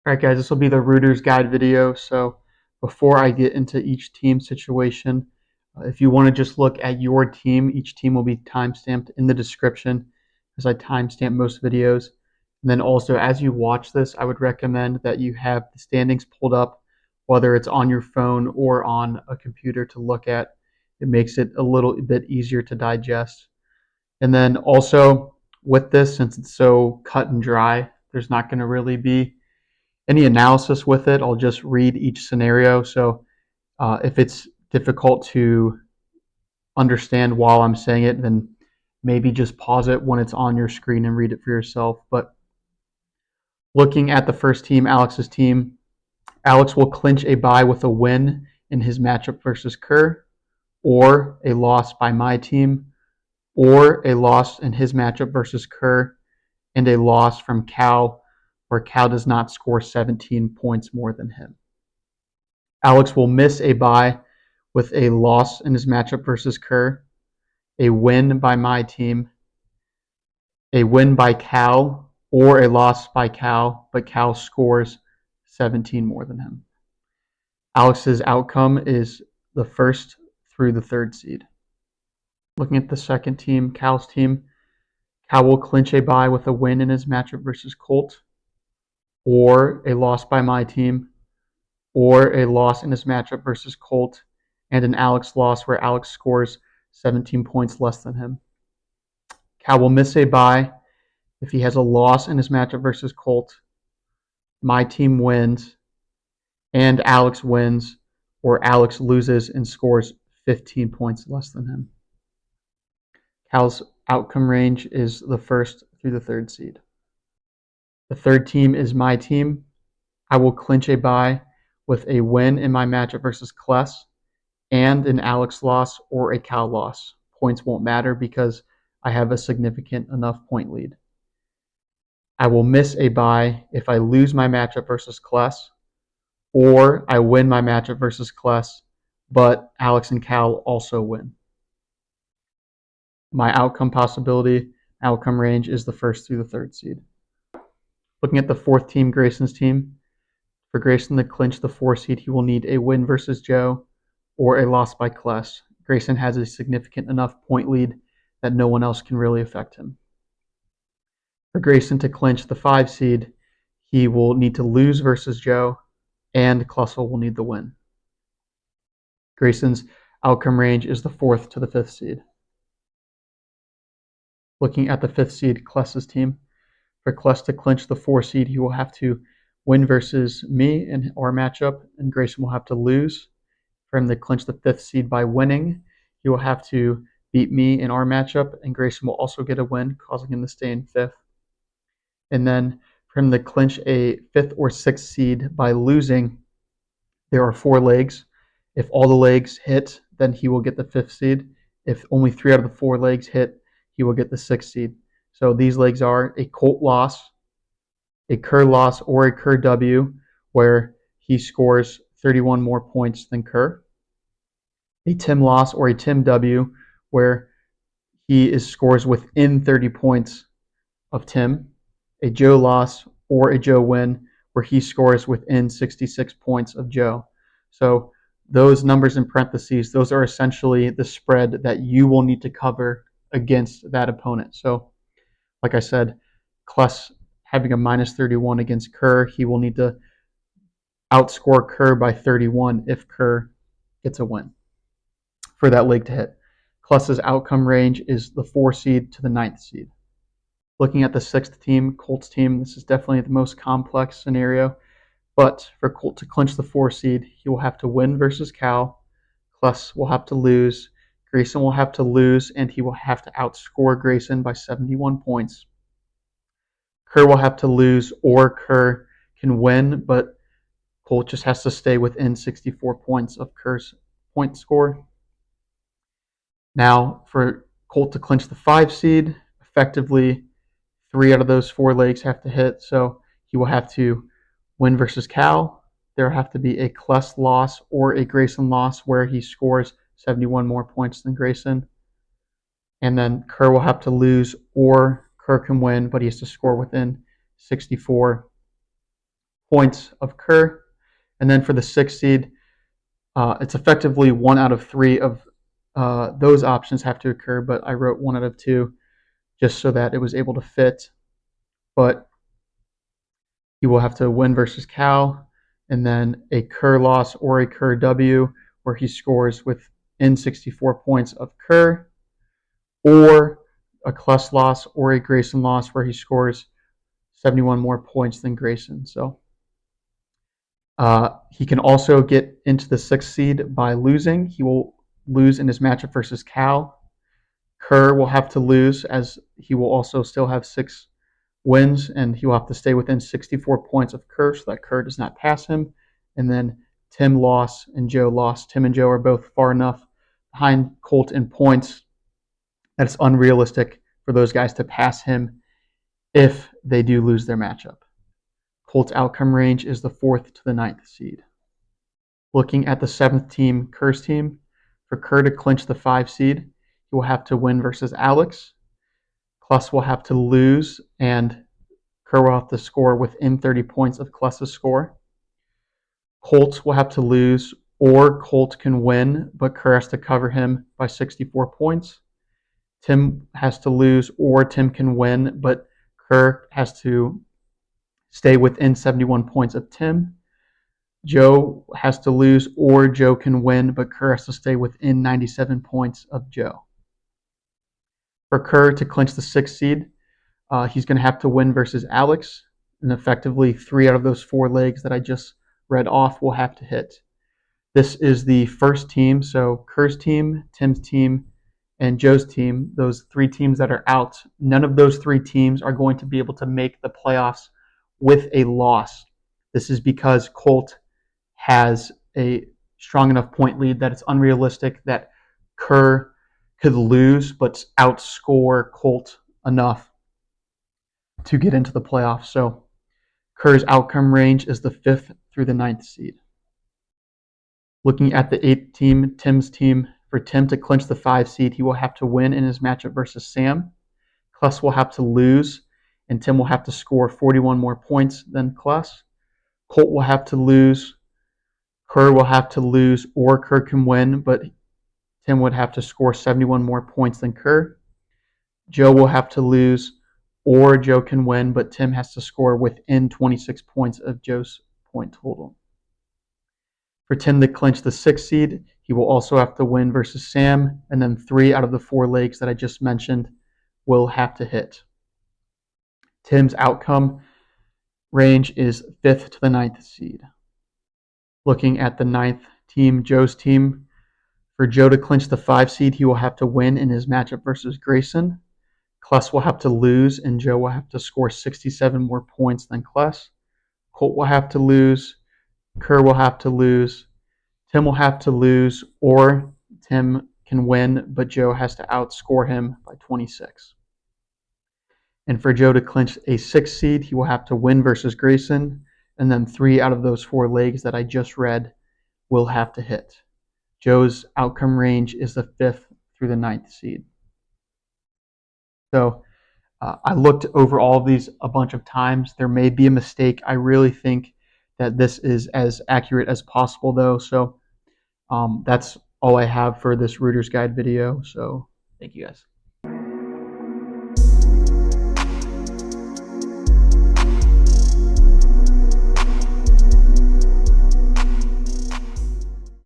All right, guys, this will be the Router's Guide video. So before I get into each team situation, if you want to just look at your team, each team will be timestamped in the description as I timestamp most videos. And then also, as you watch this, I would recommend that you have the standings pulled up, whether it's on your phone or on a computer to look at. It makes it a little bit easier to digest. And then also with this, since it's so cut and dry, there's not going to really be any analysis with it. I'll just read each scenario. So if it's difficult to understand while I'm saying it, then maybe just pause it when it's on your screen and read it for yourself. But looking at the first team, Alex's team, Alex will clinch a bye with a win in his matchup versus Kerr, or a loss by my team, or a loss in his matchup versus Kerr, and a loss from Cal, where Cal does not score 17 points more than him. Alex will miss a bye with a loss in his matchup versus Kerr, a win by my team, a win by Cal, or a loss by Cal, but Cal scores 17 more than him. Alex's outcome is the first through the third seed. Looking at the second team, Cal's team, Cal will clinch a bye with a win in his matchup versus Colt, or a loss by my team, or a loss in his matchup versus Colt, and an Alex loss where Alex scores 17 points less than him. Cal will miss a bye if he has a loss in his matchup versus Colt, my team wins, and Alex wins, or Alex loses and scores 15 points less than him. Cal's outcome range is the first through the third seed. The third team is my team. I will clinch a bye with a win in my matchup versus Kless and an Alex loss or a Cal loss. Points won't matter because I have a significant enough point lead. I will miss a bye if I lose my matchup versus Kless, or I win my matchup versus Kless, but Alex and Cal also win. My outcome range is the first through the third seed. Looking at the fourth team, Greyson's team, for Greyson to clinch the 4 seed, he will need a win versus Joe or a loss by Kless. Greyson has a significant enough point lead that no one else can really affect him. For Greyson to clinch the 5 seed, he will need to lose versus Joe, and Klessel will need the win. Greyson's outcome range is the 4th to the 5th seed. Looking at the 5th seed, Kless's team, for Kless to clinch the 4 seed, he will have to win versus me in our matchup, and Greyson will have to lose. For him to clinch the 5th seed by winning, he will have to beat me in our matchup, and Greyson will also get a win, causing him to stay in 5th. And then for him to clinch a 5th or 6th seed by losing, there are 4 legs. If all the legs hit, then he will get the 5th seed. If only 3 out of the 4 legs hit, he will get the 6th seed. So these legs are a Colt loss, a Kerr loss, or a Kerr W, where he scores 31 more points than Kerr, a Tim loss or a Tim W, where he scores within 30 points of Tim, a Joe loss or a Joe win, where he scores within 66 points of Joe. So those numbers in parentheses, those are essentially the spread that you will need to cover against that opponent. So like I said, Kless having a minus 31 against Kerr, he will need to outscore Kerr by 31 if Kerr gets a win for that leg to hit. Kless's outcome range is the 4 seed to the 9th seed. Looking at the 6th team, Colt's team, this is definitely the most complex scenario. But for Colt to clinch the 4 seed, he will have to win versus Cal. Kless will have to lose. Greyson will have to lose, and he will have to outscore Greyson by 71 points. Kerr will have to lose, or Kerr can win, but Colt just has to stay within 64 points of Kerr's point score. Now, for Colt to clinch the 5 seed, effectively 3 out of those 4 legs have to hit, so he will have to win versus Cal. There will have to be a Kless loss or a Greyson loss where he scores 71 more points than Greyson. And then Kerr will have to lose, or Kerr can win, but he has to score within 64 points of Kerr. And then for the 6th seed, it's effectively 1 out of 3 of those options have to occur, but I wrote 1 out of 2 just so that it was able to fit. But he will have to win versus Cal, and then a Kerr loss or a Kerr W where he scores within 64 points of Kerr, or a Kless loss or a Greyson loss where he scores 71 more points than Greyson. So he can also get into the 6th seed by losing. He will lose in his matchup versus Cal. Kerr will have to lose, as he will also still have 6 wins, and he will have to stay within 64 points of Kerr so that Kerr does not pass him. And then Tim lost and Joe lost. Tim and Joe are both far enough behind Colt in points that it's unrealistic for those guys to pass him if they do lose their matchup. Colt's outcome range is the 4th to the 9th seed. Looking at the 7th team, Kerr's team, for Kerr to clinch the 5 seed, he will have to win versus Alex. Kless will have to lose, and Kerr will have to score within 30 points of Kless's score. Colt will have to lose, or Colt can win, but Kerr has to cover him by 64 points. Tim has to lose, or Tim can win, but Kerr has to stay within 71 points of Tim. Joe has to lose, or Joe can win, but Kerr has to stay within 97 points of Joe. For Kerr to clinch the 6th seed, he's going to have to win versus Alex, and effectively 3 out of those 4 legs that I just read off will have to hit. This is the first team, so Kerr's team, Tim's team, and Joe's team, those 3 teams that are out. None of those 3 teams are going to be able to make the playoffs with a loss. This is because Colt has a strong enough point lead that it's unrealistic that Kerr could lose but outscore Colt enough to get into the playoffs. So Kerr's outcome range is the 5th through the 9th seed. Looking at the 8th team, Tim's team, for Tim to clinch the 5 seed, he will have to win in his matchup versus Sam. Kless will have to lose, and Tim will have to score 41 more points than Kless. Colt will have to lose. Kerr will have to lose, or Kerr can win, but Tim would have to score 71 more points than Kerr. Joe will have to lose, or Joe can win, but Tim has to score within 26 points of Joe's point total. For Tim to clinch the 6th seed, he will also have to win versus Sam, and then 3 out of the 4 legs that I just mentioned will have to hit. Tim's outcome range is 5th to the 9th seed. Looking at the 9th team, Joe's team, for Joe to clinch the 5 seed, he will have to win in his matchup versus Greyson. Kless will have to lose, and Joe will have to score 67 more points than Kless. Colt will have to lose. Kerr will have to lose. Tim will have to lose, or Tim can win, but Joe has to outscore him by 26. And for Joe to clinch a 6th seed, he will have to win versus Greyson, and then 3 out of those 4 legs that I just read will have to hit. Joe's outcome range is the 5th through the 9th seed. So I looked over all of these a bunch of times. There may be a mistake. I really think that this is as accurate as possible, though. So that's all I have for this Router's Guide video. So thank you, guys.